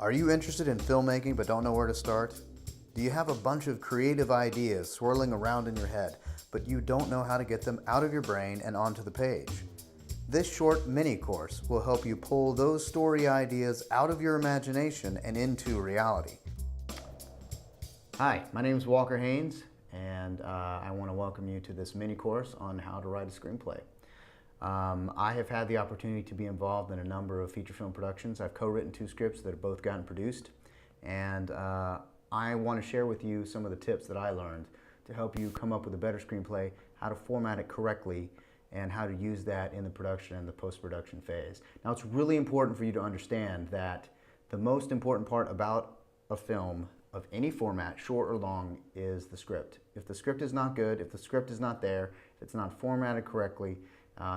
Are you interested in filmmaking but don't know where to start? Do you have a bunch of creative ideas swirling around in your head, but you don't know how to get them out of your brain and onto the page? This short mini course will help you pull those story ideas out of your imagination and into reality. Hi, my name is Walker Haynes, and I want to welcome you to this mini course on how to write a screenplay. I have had the opportunity to be involved in a number of feature film productions. I've co-written 2 scripts that have both gotten produced, and I want to share with you some of the tips that I learned to help you come up with a better screenplay, how to format it correctly, and how to use that in the production and the post-production phase. Now, it's really important for you to understand that the most important part about a film of any format, short or long, is the script. If the script is not good, if the script is not there, if it's not formatted correctly,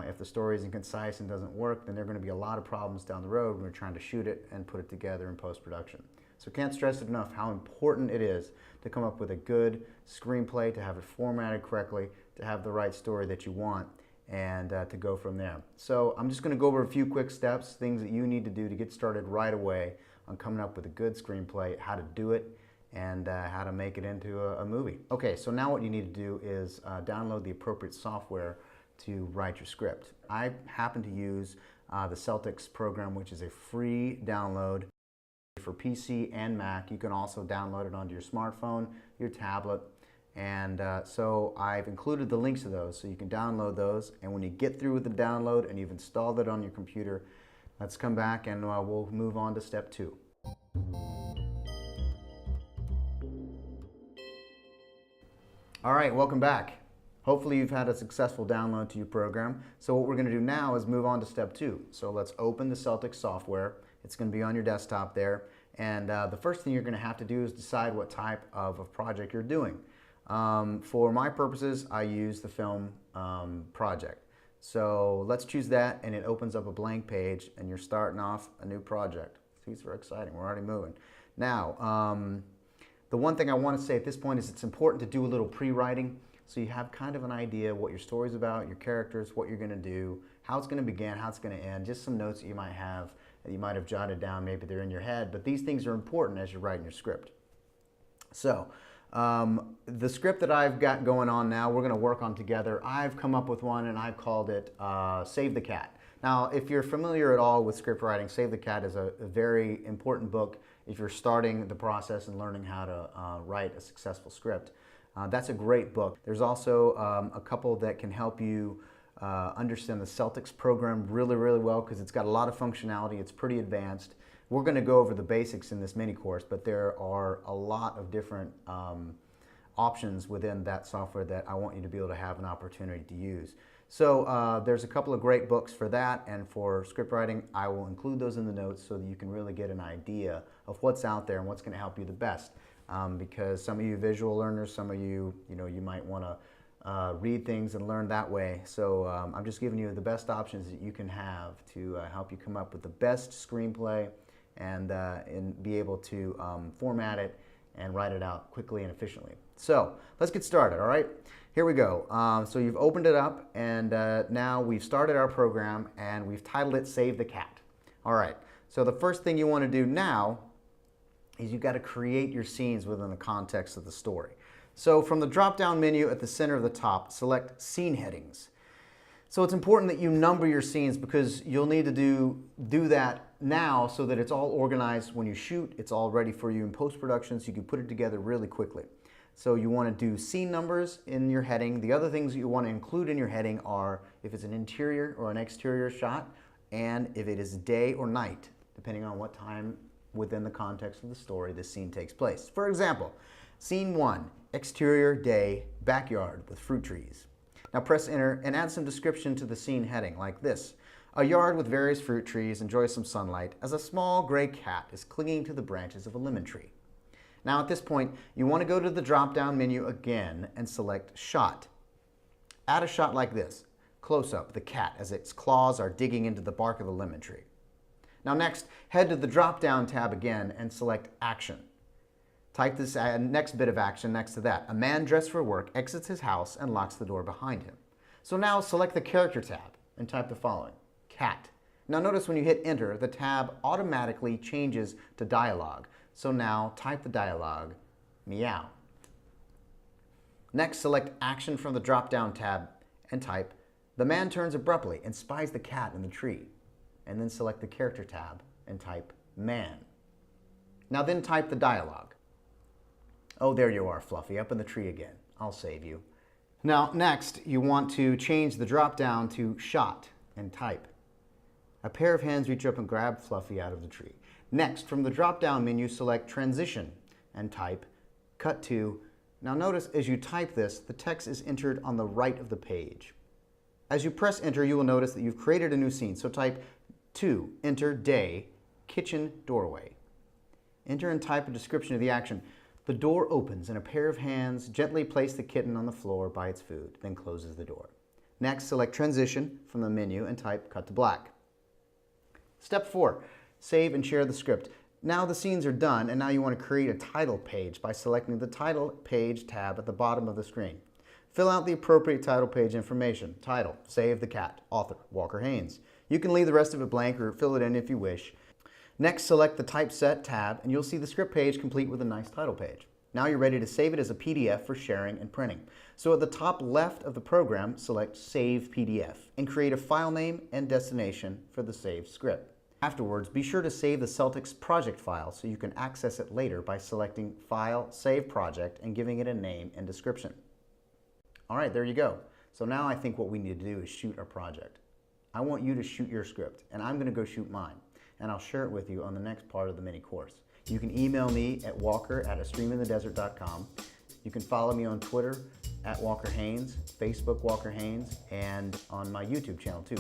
if the story isn't concise and doesn't work, then there are going to be a lot of problems down the road when we're trying to shoot it and put it together in post-production. So can't stress it enough how important it is to come up with a good screenplay, to have it formatted correctly, to have the right story that you want, and to go from there. So I'm just going to go over a few quick steps, things that you need to do to get started right away on coming up with a good screenplay, how to do it, and how to make it into a movie. Okay, so now what you need to do is download the appropriate software to write your script. I happen to use the Celtx program, which is a free download for PC and Mac. You can also download it onto your smartphone, your tablet, and so I've included the links to those so you can download those, and when you get through with the download and you've installed it on your computer, let's come back and we'll move on to step 2. All right, welcome back. Hopefully you've had a successful download to your program. So what we're going to do now is move on to step 2. So let's open the Celtx software. It's going to be on your desktop there. And the first thing you're going to have to do is decide what type of a project you're doing. For my purposes, I use the film project. So let's choose that, and it opens up a blank page, and you're starting off a new project. See, it's very exciting. We're already moving. Now, the one thing I want to say at this point is it's important to do a little pre-writing, so you have kind of an idea what your story's about, your characters, what you're going to do, how it's going to begin, how it's going to end, just some notes that you might have jotted down. Maybe they're in your head, but these things are important as you're writing your script. So the script that I've got going on now, we're going to work on together. I've come up with one, and I've called it Save the Cat. Now, if you're familiar at all with script writing, Save the Cat is a very important book if you're starting the process and learning how to write a successful script. That's a great book. There's also a couple that can help you understand the Celtx program really, really well, because it's got a lot of functionality. It's pretty advanced. We're going to go over the basics in this mini course, but there are a lot of different options within that software that I want you to be able to have an opportunity to use. So there's a couple of great books for that, and for script writing, I will include those in the notes so that you can really get an idea of what's out there and what's going to help you the best. Because some of you visual learners, some of you, you might want to read things and learn that way. So I'm just giving you the best options that you can have to help you come up with the best screenplay and be able to format it and write it out quickly and efficiently. So let's get started, all right? Here we go. So you've opened it up, and now we've started our program, and we've titled it Save the Cat. All right, so the first thing you want to do now is you've got to create your scenes within the context of the story. So from the drop-down menu at the center of the top, select Scene Headings. So it's important that you number your scenes, because you'll need to do that now so that it's all organized when you shoot. It's all ready for you in post-production, so you can put it together really quickly. So you want to do scene numbers in your heading. The other things you want to include in your heading are if it's an interior or an exterior shot, and if it is day or night, depending on what time within the context of the story this scene takes place. For example, Scene 1, exterior, day, backyard with fruit trees. Now press enter and add some description to the scene heading like this. A yard with various fruit trees enjoys some sunlight as a small gray cat is clinging to the branches of a lemon tree. Now at this point, you want to go to the drop-down menu again and select Shot. Add a shot like this. Close up, the cat as its claws are digging into the bark of the lemon tree. Now next, head to the drop-down tab again and select Action. Type this next bit of action next to that. A man dressed for work exits his house and locks the door behind him. So now select the Character tab and type the following. Cat. Now notice when you hit enter, the tab automatically changes to dialogue. So now type the dialogue, meow. Next, select action from the drop-down tab and type, the man turns abruptly and spies the cat in the tree. And then select the character tab and type, man. Now then type the dialogue. Oh, there you are, Fluffy, up in the tree again. I'll save you. Now, next, you want to change the drop-down to shot and type, a pair of hands reach up and grab Fluffy out of the tree. Next, from the drop-down menu, select transition and type, cut to. Now notice as you type this, the text is entered on the right of the page. As you press enter, you will notice that you've created a new scene. So type to, enter day, kitchen doorway. Enter and type a description of the action. The door opens and a pair of hands gently place the kitten on the floor by its food, then closes the door. Next, select transition from the menu and type cut to black. Step 4, save and share the script. Now the scenes are done, and now you want to create a title page by selecting the title page tab at the bottom of the screen. Fill out the appropriate title page information. Title, Save the Cat. Author, Walker Haynes. You can leave the rest of it blank or fill it in if you wish. Next, select the Typeset tab, and you'll see the script page complete with a nice title page. Now you're ready to save it as a PDF for sharing and printing. So at the top left of the program, select Save PDF and create a file name and destination for the saved script. Afterwards, be sure to save the Celtx project file so you can access it later by selecting File, Save Project, and giving it a name and description. All right, there you go. So now I think what we need to do is shoot our project. I want you to shoot your script, and I'm going to go shoot mine, and I'll share it with you on the next part of the mini course. You can email me at walker@astreaminthedesert.com. You can follow me on Twitter at Walker Haynes, Facebook Walker Haynes, and on my YouTube channel too.